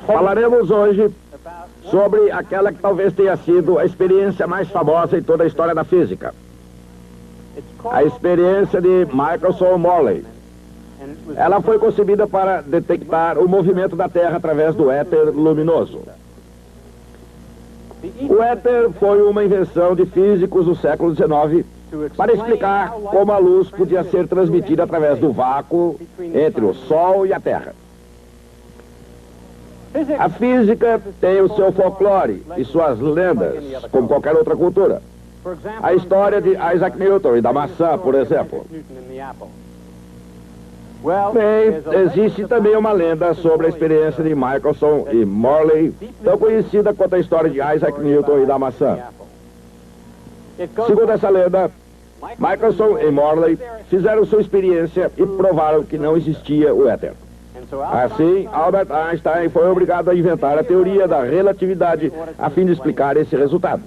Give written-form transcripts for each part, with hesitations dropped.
Falaremos hoje sobre aquela que talvez tenha sido a experiência mais famosa em toda a história da física. A experiência de Michelson Morley. Ela foi concebida para detectar o movimento da Terra através do éter luminoso. O éter foi uma invenção de físicos do século XIX para explicar como a luz podia ser transmitida através do vácuo entre o Sol e a Terra. A física tem o seu folclore e suas lendas, como qualquer outra cultura. A história de Isaac Newton e da maçã, por exemplo. Bem, existe também uma lenda sobre a experiência de Michelson e Morley, tão conhecida quanto a história de Isaac Newton e da maçã. Segundo essa lenda, Michelson e Morley fizeram sua experiência e provaram que não existia o éter. Assim, Albert Einstein foi obrigado a inventar a teoria da relatividade a fim de explicar esse resultado.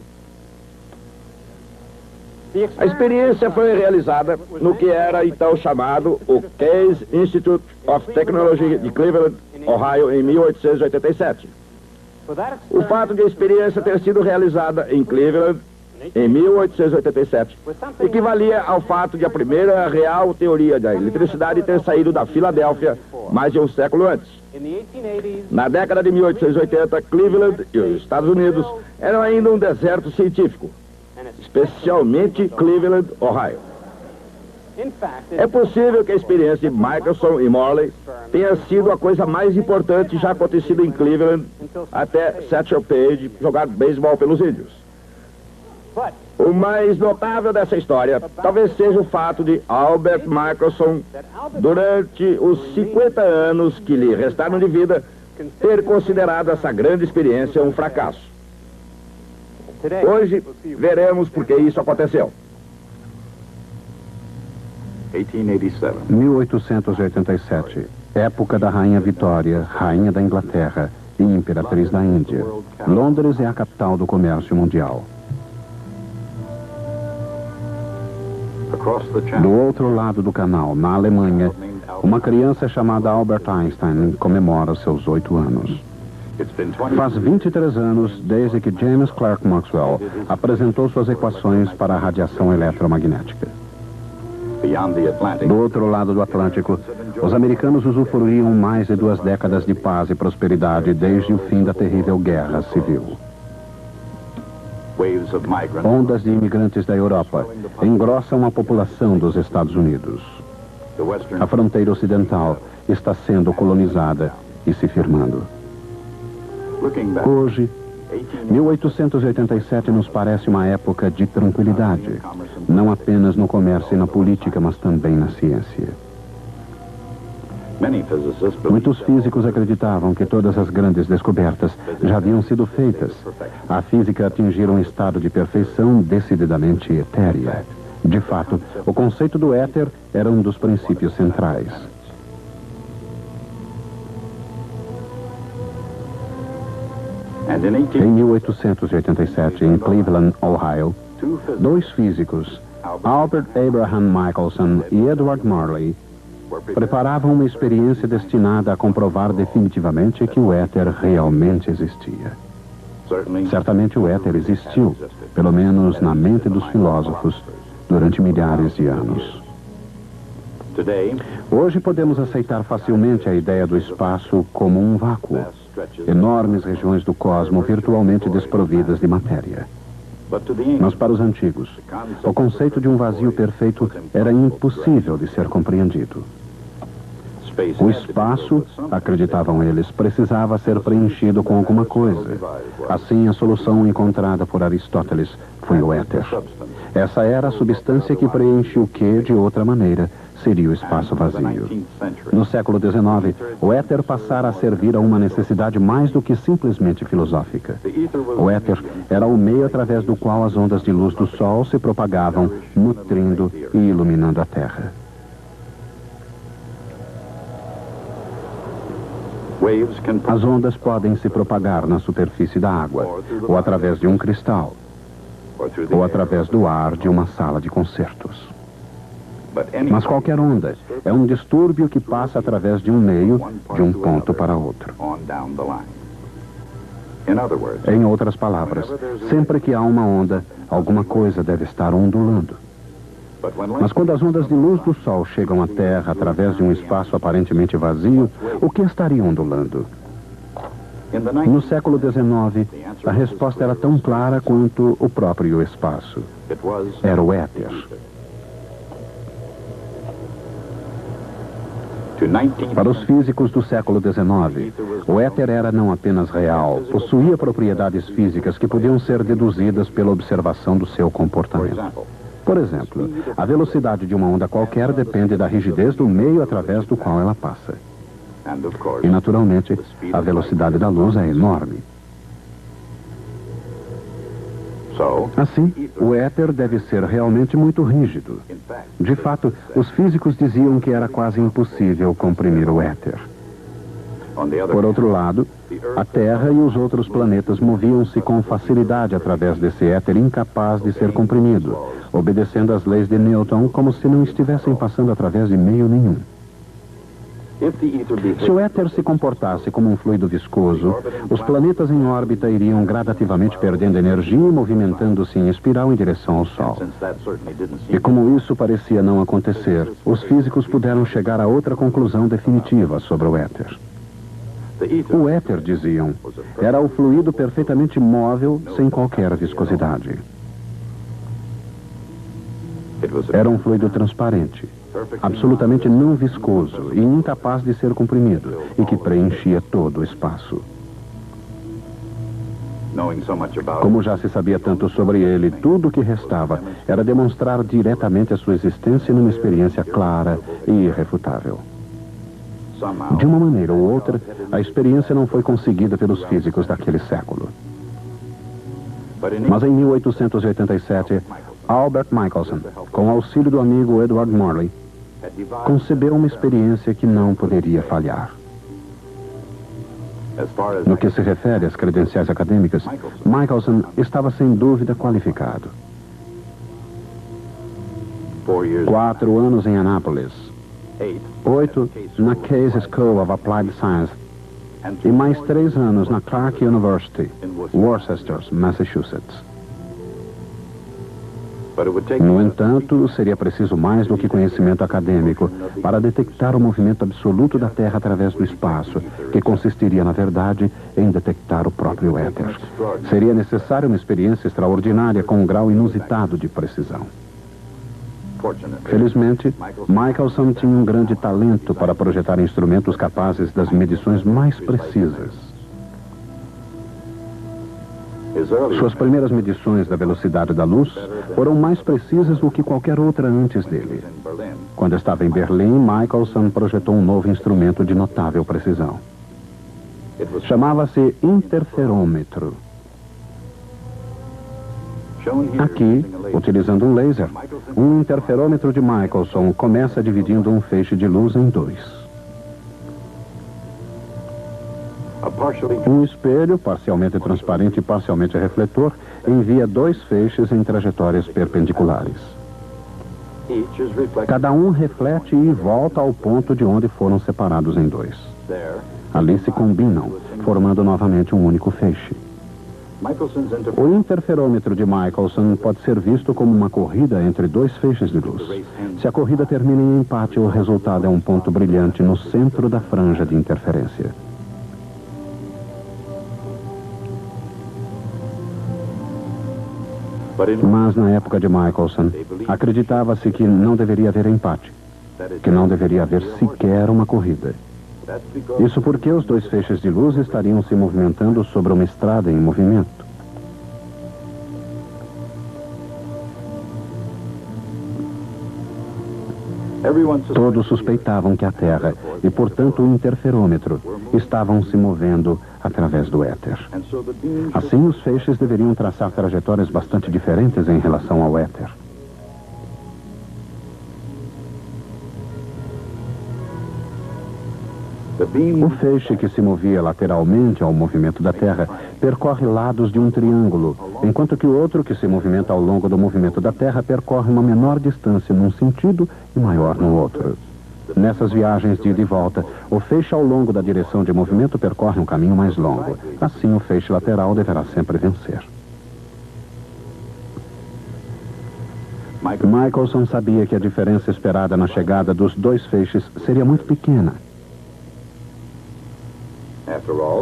A experiência foi realizada no que era então chamado o Case Institute of Technology de Cleveland, Ohio, em 1887. O fato de a experiência ter sido realizada em Cleveland em 1887 equivalia ao fato de a primeira real teoria da eletricidade ter saído da Filadélfia mais de um século antes. Na década de 1880, Cleveland e os Estados Unidos eram ainda um deserto científico, especialmente Cleveland, Ohio. É possível que a experiência de Michelson e Morley tenha sido a coisa mais importante já acontecida em Cleveland até Satchel Paige jogar beisebol pelos índios. O mais notável dessa história talvez seja o fato de Albert Michelson, durante os 50 anos que lhe restaram de vida, ter considerado essa grande experiência um fracasso. Hoje veremos por que isso aconteceu. 1887, época da Rainha Vitória, Rainha da Inglaterra e Imperatriz da Índia. Londres é a capital do comércio mundial. Do outro lado do canal, na Alemanha, uma criança chamada Albert Einstein comemora seus 8 anos. Faz 23 anos desde que James Clerk Maxwell apresentou suas equações para a radiação eletromagnética. Do outro lado do Atlântico, os americanos usufruíam mais de 2 décadas de paz e prosperidade desde o fim da terrível Guerra Civil. Ondas de imigrantes da Europa engrossam a população dos Estados Unidos. A fronteira ocidental está sendo colonizada e se firmando. Hoje, 1887 nos parece uma época de tranquilidade, não apenas no comércio e na política, mas também na ciência. Muitos físicos acreditavam que todas as grandes descobertas já haviam sido feitas. A física atingira um estado de perfeição decididamente etérea. De fato, o conceito do éter era um dos princípios centrais. Em 1887, em Cleveland, Ohio, 2 físicos, Albert Abraham Michelson e Edward Morley, preparavam uma experiência destinada a comprovar definitivamente que o éter realmente existia. Certamente o éter existiu, pelo menos na mente dos filósofos, durante milhares de anos. Hoje podemos aceitar facilmente a ideia do espaço como um vácuo, enormes regiões do cosmos virtualmente desprovidas de matéria. Mas para os antigos, o conceito de um vazio perfeito era impossível de ser compreendido. O espaço, acreditavam eles, precisava ser preenchido com alguma coisa. Assim, a solução encontrada por Aristóteles foi o éter. Essa era a substância que preenche o que, de outra maneira, seria o espaço vazio. No século XIX, o éter passara a servir a uma necessidade mais do que simplesmente filosófica. O éter era o meio através do qual as ondas de luz do Sol se propagavam, nutrindo e iluminando a Terra. As ondas podem se propagar na superfície da água, ou através de um cristal, ou através do ar de uma sala de concertos. Mas qualquer onda é um distúrbio que passa através de um meio, de um ponto para outro. Em outras palavras, sempre que há uma onda, alguma coisa deve estar ondulando. Mas quando as ondas de luz do Sol chegam à Terra através de um espaço aparentemente vazio, o que estaria ondulando? No século XIX, a resposta era tão clara quanto o próprio espaço. Era o éter. Para os físicos do século XIX, o éter era não apenas real, possuía propriedades físicas que podiam ser deduzidas pela observação do seu comportamento. Por exemplo, a velocidade de uma onda qualquer depende da rigidez do meio através do qual ela passa. E, naturalmente, a velocidade da luz é enorme. Assim, o éter deve ser realmente muito rígido. De fato, os físicos diziam que era quase impossível comprimir o éter. Por outro lado, a Terra e os outros planetas moviam-se com facilidade através desse éter incapaz de ser comprimido, obedecendo às leis de Newton como se não estivessem passando através de meio nenhum. Se o éter se comportasse como um fluido viscoso, os planetas em órbita iriam gradativamente perdendo energia e movimentando-se em espiral em direção ao Sol. E como isso parecia não acontecer, os físicos puderam chegar a outra conclusão definitiva sobre o éter. O éter, diziam, era o fluido perfeitamente móvel, sem qualquer viscosidade. Era um fluido transparente, absolutamente não viscoso e incapaz de ser comprimido, e que preenchia todo o espaço. Como já se sabia tanto sobre ele, tudo o que restava era demonstrar diretamente a sua existência numa experiência clara e irrefutável. De uma maneira ou outra, a experiência não foi conseguida pelos físicos daquele século. Mas em 1887, Albert Michelson, com auxílio do amigo Edward Morley, concebeu uma experiência que não poderia falhar. No que se refere às credenciais acadêmicas, Michelson estava sem dúvida qualificado. 4 anos em Anápolis, 8 na Case School of Applied Science e mais 3 anos na Clark University, Worcester, Massachusetts. No entanto, seria preciso mais do que conhecimento acadêmico para detectar o movimento absoluto da Terra através do espaço, que consistiria, na verdade, em detectar o próprio éter. Seria necessária uma experiência extraordinária com um grau inusitado de precisão. Felizmente, Michelson tinha um grande talento para projetar instrumentos capazes das medições mais precisas. Suas primeiras medições da velocidade da luz foram mais precisas do que qualquer outra antes dele. Quando estava em Berlim, Michelson projetou um novo instrumento de notável precisão. Chamava-se interferômetro. Aqui, utilizando um laser, um interferômetro de Michelson começa dividindo um feixe de luz em 2. Um espelho, parcialmente transparente e parcialmente refletor, envia 2 feixes em trajetórias perpendiculares. Cada um reflete e volta ao ponto de onde foram separados em 2. Ali se combinam, formando novamente um único feixe. O interferômetro de Michelson pode ser visto como uma corrida entre 2 feixes de luz. Se a corrida termina em empate, o resultado é um ponto brilhante no centro da franja de interferência. Mas na época de Michelson, acreditava-se que não deveria haver empate, que não deveria haver sequer uma corrida. Isso porque os 2 feixes de luz estariam se movimentando sobre uma estrada em movimento. Todos suspeitavam que a Terra e, portanto, o interferômetro estavam se movendo através do éter. Assim, os feixes deveriam traçar trajetórias bastante diferentes em relação ao éter. O feixe que se movia lateralmente ao movimento da Terra percorre lados de um triângulo, enquanto que o outro que se movimenta ao longo do movimento da Terra percorre uma menor distância num sentido e maior no outro. Nessas viagens de ida e volta, o feixe ao longo da direção de movimento percorre um caminho mais longo. Assim, o feixe lateral deverá sempre vencer. Michelson sabia que a diferença esperada na chegada dos dois feixes seria muito pequena.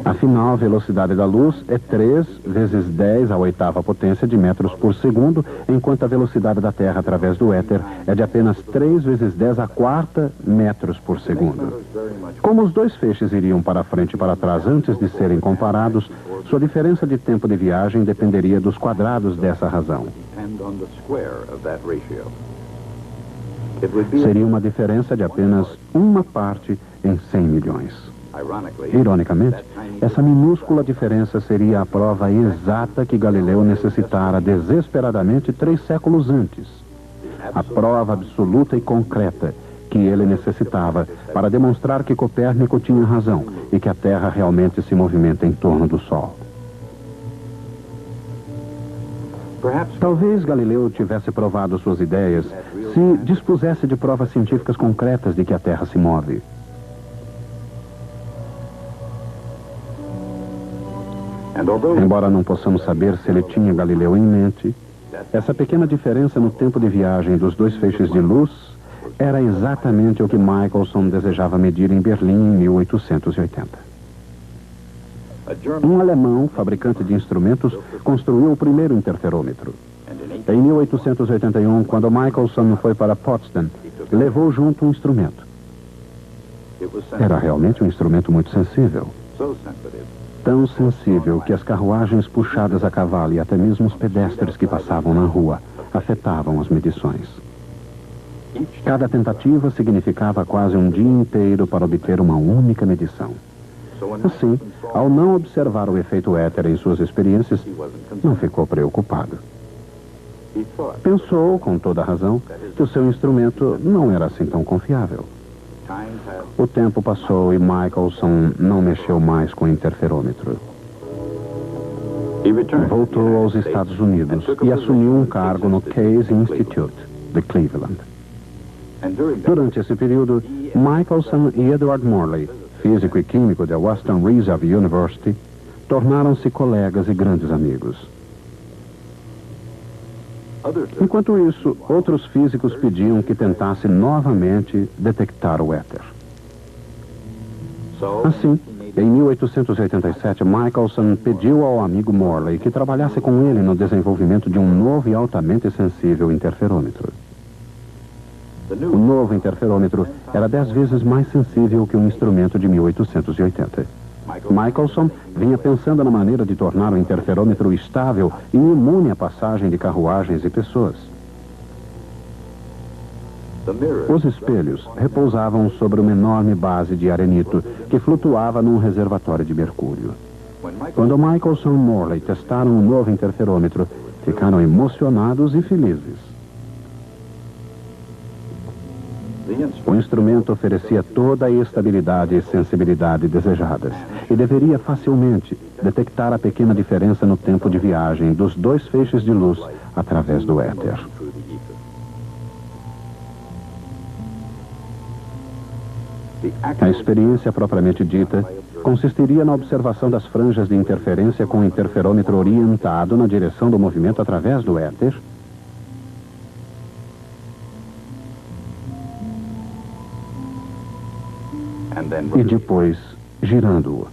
Afinal, a velocidade da luz é 3 vezes 10 à oitava potência de metros por segundo, enquanto a velocidade da Terra através do éter é de apenas 3 vezes 10 à quarta metros por segundo. Como os dois feixes iriam para frente e para trás antes de serem comparados, sua diferença de tempo de viagem dependeria dos quadrados dessa razão. Seria uma diferença de apenas uma parte em 100 milhões. Ironicamente, essa minúscula diferença seria a prova exata que Galileu necessitara desesperadamente 3 séculos antes. A prova absoluta e concreta que ele necessitava para demonstrar que Copérnico tinha razão e que a Terra realmente se movimenta em torno do Sol. Talvez Galileu tivesse provado suas ideias se dispusesse de provas científicas concretas de que a Terra se move. Embora não possamos saber se ele tinha Galileu em mente, essa pequena diferença no tempo de viagem dos dois feixes de luz era exatamente o que Michelson desejava medir em Berlim em 1880. Um alemão, fabricante de instrumentos, construiu o primeiro interferômetro. Em 1881, quando Michelson foi para Potsdam, levou junto um instrumento. Era realmente um instrumento muito sensível. Tão sensível que as carruagens puxadas a cavalo e até mesmo os pedestres que passavam na rua afetavam as medições. Cada tentativa significava quase um dia inteiro para obter uma única medição. Assim, ao não observar o efeito éter em suas experiências, não ficou preocupado. Pensou, com toda razão, que o seu instrumento não era assim tão confiável. O tempo passou e Michelson não mexeu mais com o interferômetro. Voltou aos Estados Unidos e assumiu um cargo no Case Institute, de Cleveland. Durante esse período, Michelson e Edward Morley, físico e químico da Western Reserve University, tornaram-se colegas e grandes amigos. Enquanto isso, outros físicos pediam que tentasse novamente detectar o éter. Assim, em 1887, Michelson pediu ao amigo Morley que trabalhasse com ele no desenvolvimento de um novo e altamente sensível interferômetro. O novo interferômetro era 10 vezes mais sensível que um instrumento de 1880. Michelson vinha pensando na maneira de tornar o interferômetro estável e imune à passagem de carruagens e pessoas. Os espelhos repousavam sobre uma enorme base de arenito que flutuava num reservatório de mercúrio. Quando Michelson e Morley testaram o novo interferômetro, ficaram emocionados e felizes. O instrumento oferecia toda a estabilidade e sensibilidade desejadas e deveria facilmente detectar a pequena diferença no tempo de viagem dos dois feixes de luz através do éter. A experiência propriamente dita consistiria na observação das franjas de interferência com o interferômetro orientado na direção do movimento através do éter, e depois girando-o.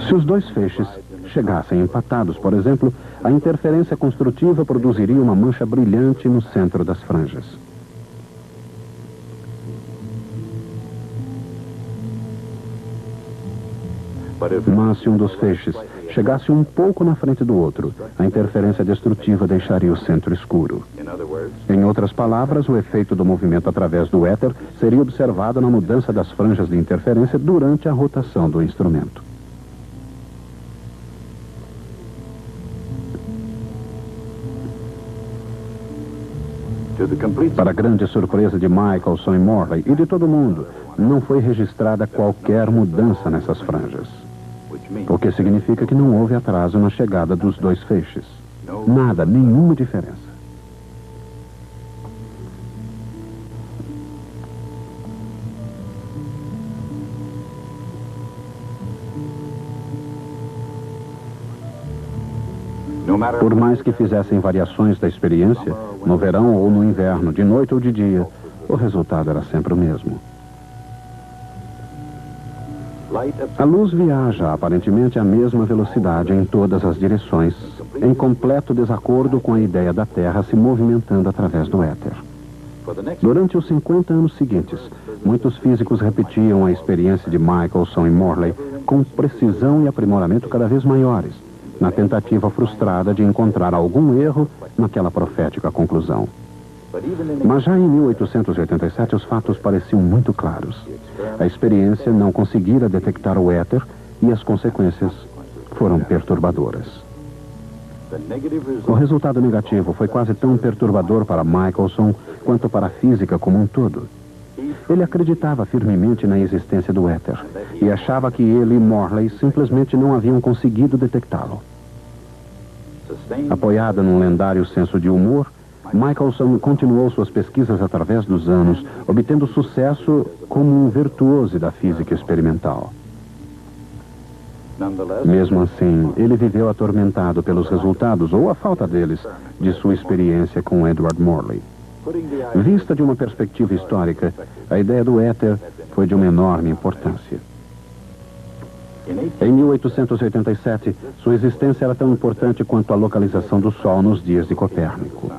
Se os dois feixes chegassem empatados, por exemplo, a interferência construtiva produziria uma mancha brilhante no centro das franjas. Mas se um dos feixes chegasse um pouco na frente do outro, a interferência destrutiva deixaria o centro escuro. Em outras palavras, o efeito do movimento através do éter seria observado na mudança das franjas de interferência durante a rotação do instrumento. Para grande surpresa de Michelson e Morley e de todo mundo, não foi registrada qualquer mudança nessas franjas. O que significa que não houve atraso na chegada dos dois feixes. Nada, nenhuma diferença. Por mais que fizessem variações da experiência, no verão ou no inverno, de noite ou de dia, o resultado era sempre o mesmo. A luz viaja aparentemente à mesma velocidade em todas as direções, em completo desacordo com a ideia da Terra se movimentando através do éter. Durante os 50 anos seguintes, muitos físicos repetiam a experiência de Michelson e Morley com precisão e aprimoramento cada vez maiores, na tentativa frustrada de encontrar algum erro naquela profética conclusão. Mas já em 1887 os fatos pareciam muito claros. A experiência não conseguira detectar o éter e as consequências foram perturbadoras. O resultado negativo foi quase tão perturbador para Michelson quanto para a física como um todo. Ele acreditava firmemente na existência do éter e achava que ele e Morley simplesmente não haviam conseguido detectá-lo. Apoiado num lendário senso de humor, Michelson continuou suas pesquisas através dos anos, obtendo sucesso como um virtuoso da física experimental. Mesmo assim, ele viveu atormentado pelos resultados, ou a falta deles, de sua experiência com Edward Morley. Vista de uma perspectiva histórica, a ideia do éter foi de uma enorme importância. Em 1887, sua existência era tão importante quanto a localização do Sol nos dias de Copérnico.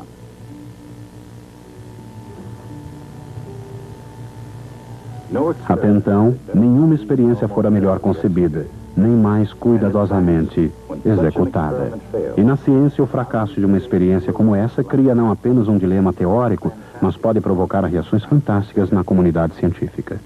Até então, nenhuma experiência fora melhor concebida, nem mais cuidadosamente executada. E na ciência, o fracasso de uma experiência como essa cria não apenas um dilema teórico, mas pode provocar reações fantásticas na comunidade científica.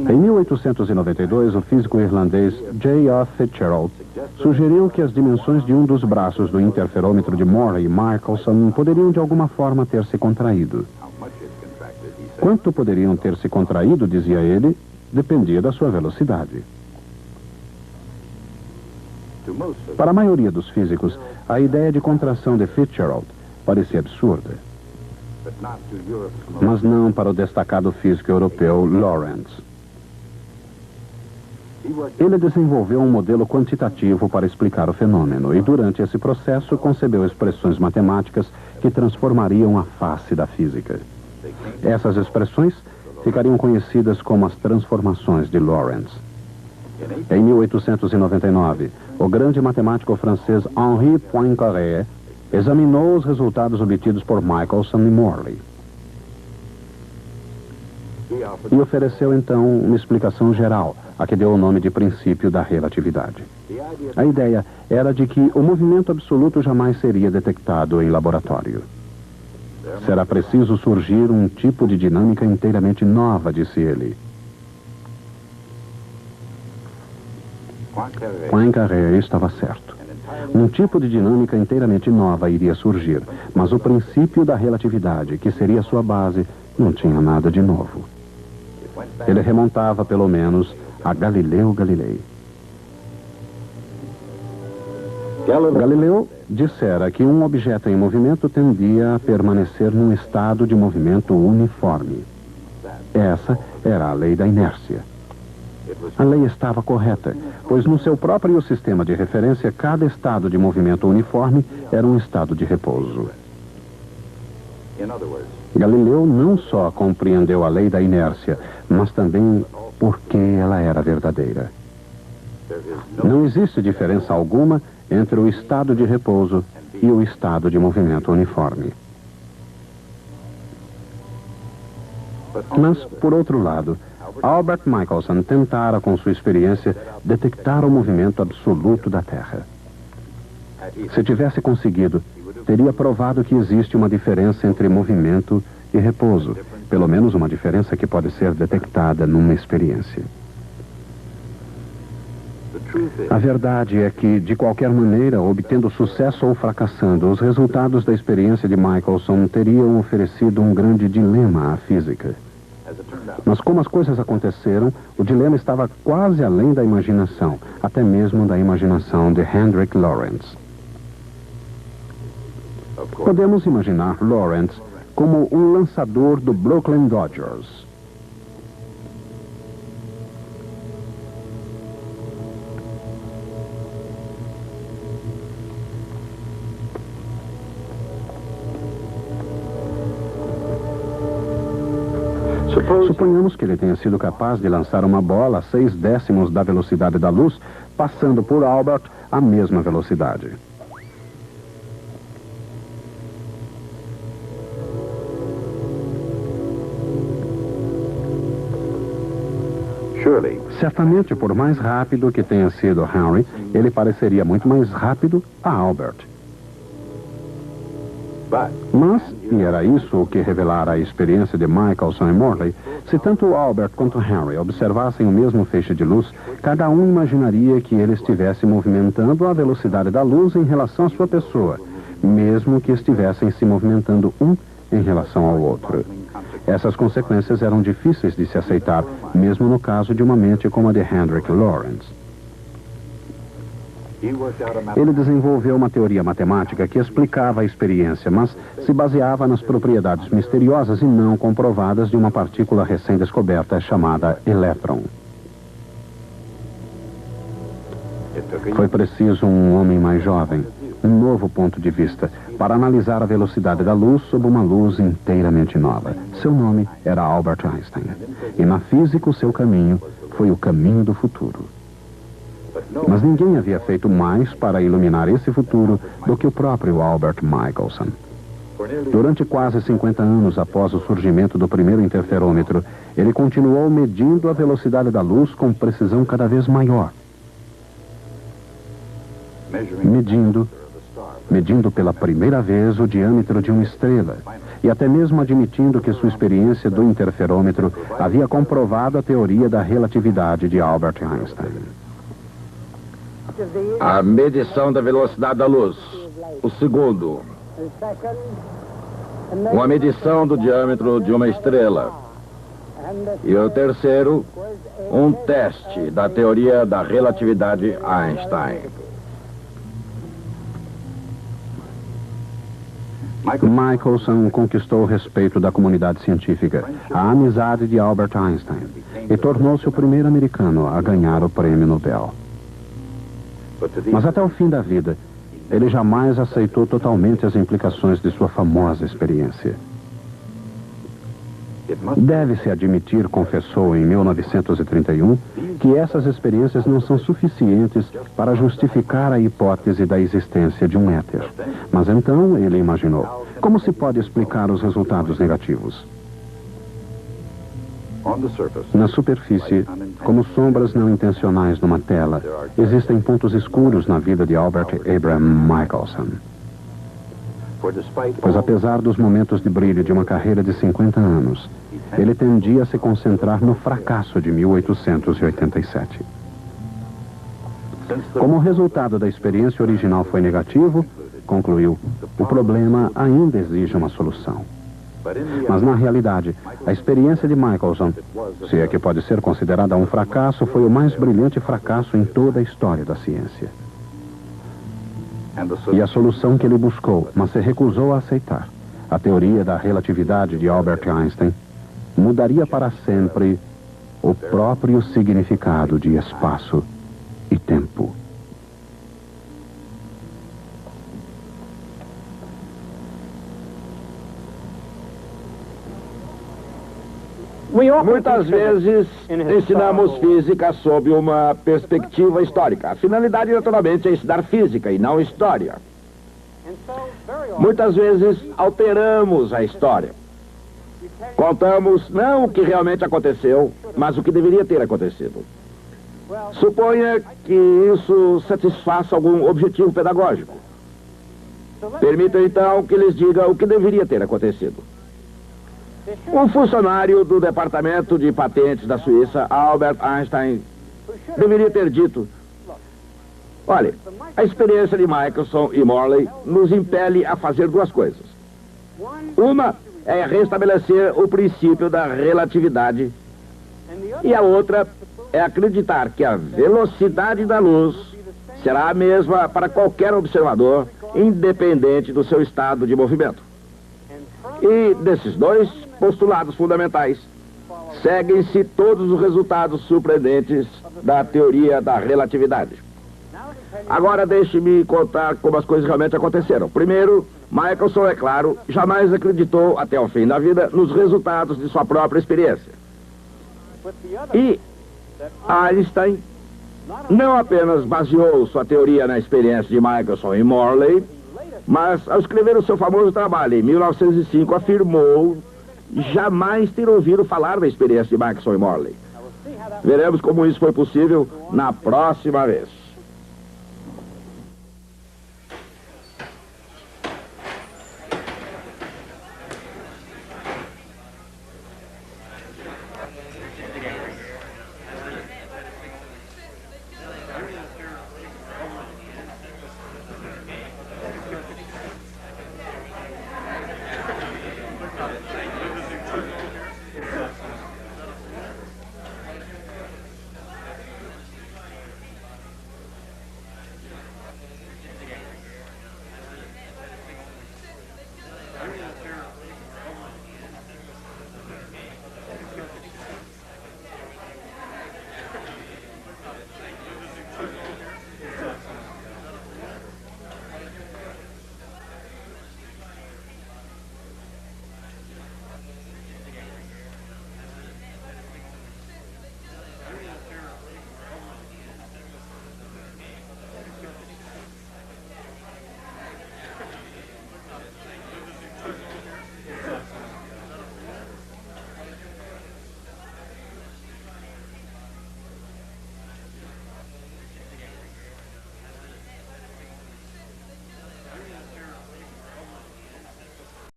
Em 1892, o físico irlandês J.F. Fitzgerald sugeriu que as dimensões de um dos braços do interferômetro de Morley e Michelson poderiam de alguma forma ter se contraído. Quanto poderiam ter se contraído, dizia ele, dependia da sua velocidade. Para a maioria dos físicos, a ideia de contração de Fitzgerald parecia absurda. Mas não para o destacado físico europeu Lorentz. Ele desenvolveu um modelo quantitativo para explicar o fenômeno e, durante esse processo, concebeu expressões matemáticas que transformariam a face da física. Essas expressões ficariam conhecidas como as transformações de Lorentz. Em 1899, o grande matemático francês Henri Poincaré examinou os resultados obtidos por Michelson e Morley e ofereceu então uma explicação geral, a que deu o nome de princípio da relatividade. A ideia era de que o movimento absoluto jamais seria detectado em laboratório. Será preciso surgir um tipo de dinâmica inteiramente nova, disse ele. Poincaré estava certo. Um tipo de dinâmica inteiramente nova iria surgir, mas o princípio da relatividade, que seria sua base, não tinha nada de novo. Ele remontava, pelo menos, a Galileu Galilei. Galileu dissera que um objeto em movimento tendia a permanecer num estado de movimento uniforme. Essa era a lei da inércia. A lei estava correta, pois no seu próprio sistema de referência, cada estado de movimento uniforme era um estado de repouso. Galileu não só compreendeu a lei da inércia, mas também por que ela era verdadeira. Não existe diferença alguma entre o estado de repouso e o estado de movimento uniforme. Mas, por outro lado, Albert Michelson tentara, com sua experiência, detectar o movimento absoluto da Terra. Se tivesse conseguido, teria provado que existe uma diferença entre movimento e repouso, pelo menos uma diferença que pode ser detectada numa experiência. A verdade é que, de qualquer maneira, obtendo sucesso ou fracassando, os resultados da experiência de Michelson teriam oferecido um grande dilema à física. Mas como as coisas aconteceram, o dilema estava quase além da imaginação, até mesmo da imaginação de Hendrik Lorentz. Podemos imaginar Lorentz como um lançador do Brooklyn Dodgers. Suponhamos que ele tenha sido capaz de lançar uma bola a 6/10 da velocidade da luz, passando por Albert a mesma velocidade. Certamente, por mais rápido que tenha sido Henry, ele pareceria muito mais rápido a Albert. Mas, e era isso o que revelara a experiência de Michelson e Morley, se tanto Albert quanto Henry observassem o mesmo feixe de luz, cada um imaginaria que ele estivesse movimentando a velocidade da luz em relação à sua pessoa, mesmo que estivessem se movimentando um em relação ao outro. Essas consequências eram difíceis de se aceitar, mesmo no caso de uma mente como a de Hendrik Lorentz. Ele desenvolveu uma teoria matemática que explicava a experiência, mas se baseava nas propriedades misteriosas e não comprovadas de uma partícula recém-descoberta chamada elétron. Foi preciso um homem mais jovem, um novo ponto de vista, para analisar a velocidade da luz sob uma luz inteiramente nova. Seu nome era Albert Einstein. E na física o seu caminho foi o caminho do futuro. Mas ninguém havia feito mais para iluminar esse futuro do que o próprio Albert Michelson. Durante quase 50 anos após o surgimento do primeiro interferômetro, ele continuou medindo a velocidade da luz com precisão cada vez maior. Medindo pela primeira vez o diâmetro de uma estrela, e até mesmo admitindo que sua experiência do interferômetro havia comprovado a teoria da relatividade de Albert Einstein. A medição da velocidade da luz. O segundo, uma medição do diâmetro de uma estrela. E o terceiro, um teste da teoria da relatividade Einstein. Michelson conquistou o respeito da comunidade científica, a amizade de Albert Einstein, e tornou-se o primeiro americano a ganhar o prêmio Nobel. Mas até o fim da vida, ele jamais aceitou totalmente as implicações de sua famosa experiência. Deve-se admitir, confessou em 1931, que essas experiências não são suficientes para justificar a hipótese da existência de um éter. Mas então ele imaginou: como se pode explicar os resultados negativos? Na superfície, como sombras não intencionais numa tela, existem pontos escuros na vida de Albert Abraham Michelson. Pois apesar dos momentos de brilho de uma carreira de 50 anos, ele tendia a se concentrar no fracasso de 1887. Como o resultado da experiência original foi negativo, concluiu, o problema ainda exige uma solução. Mas na realidade, a experiência de Michelson, se é que pode ser considerada um fracasso, foi o mais brilhante fracasso em toda a história da ciência. E a solução que ele buscou, mas se recusou a aceitar, a teoria da relatividade de Albert Einstein, mudaria para sempre o próprio significado de espaço e tempo. Muitas vezes ensinamos física sob uma perspectiva histórica. A finalidade, naturalmente, é ensinar física e não história. Muitas vezes alteramos a história. Contamos não o que realmente aconteceu, mas o que deveria ter acontecido. Suponha que isso satisfaça algum objetivo pedagógico. Permita então que lhes diga o que deveria ter acontecido. Um funcionário do Departamento de Patentes da Suíça, Albert Einstein, deveria ter dito: Olha, a experiência de Michelson e Morley nos impele a fazer duas coisas. Uma é restabelecer o princípio da relatividade e a outra é acreditar que a velocidade da luz será a mesma para qualquer observador, independente do seu estado de movimento. E desses dois postulados fundamentais, seguem-se todos os resultados surpreendentes da teoria da relatividade. Agora deixe-me contar como as coisas realmente aconteceram. Primeiro, Michelson, é claro, jamais acreditou até o fim da vida nos resultados de sua própria experiência. E Einstein não apenas baseou sua teoria na experiência de Michelson e Morley, mas ao escrever o seu famoso trabalho em 1905 afirmou jamais ter ouvido falar da experiência de Michelson e Morley. Veremos como isso foi possível na próxima vez.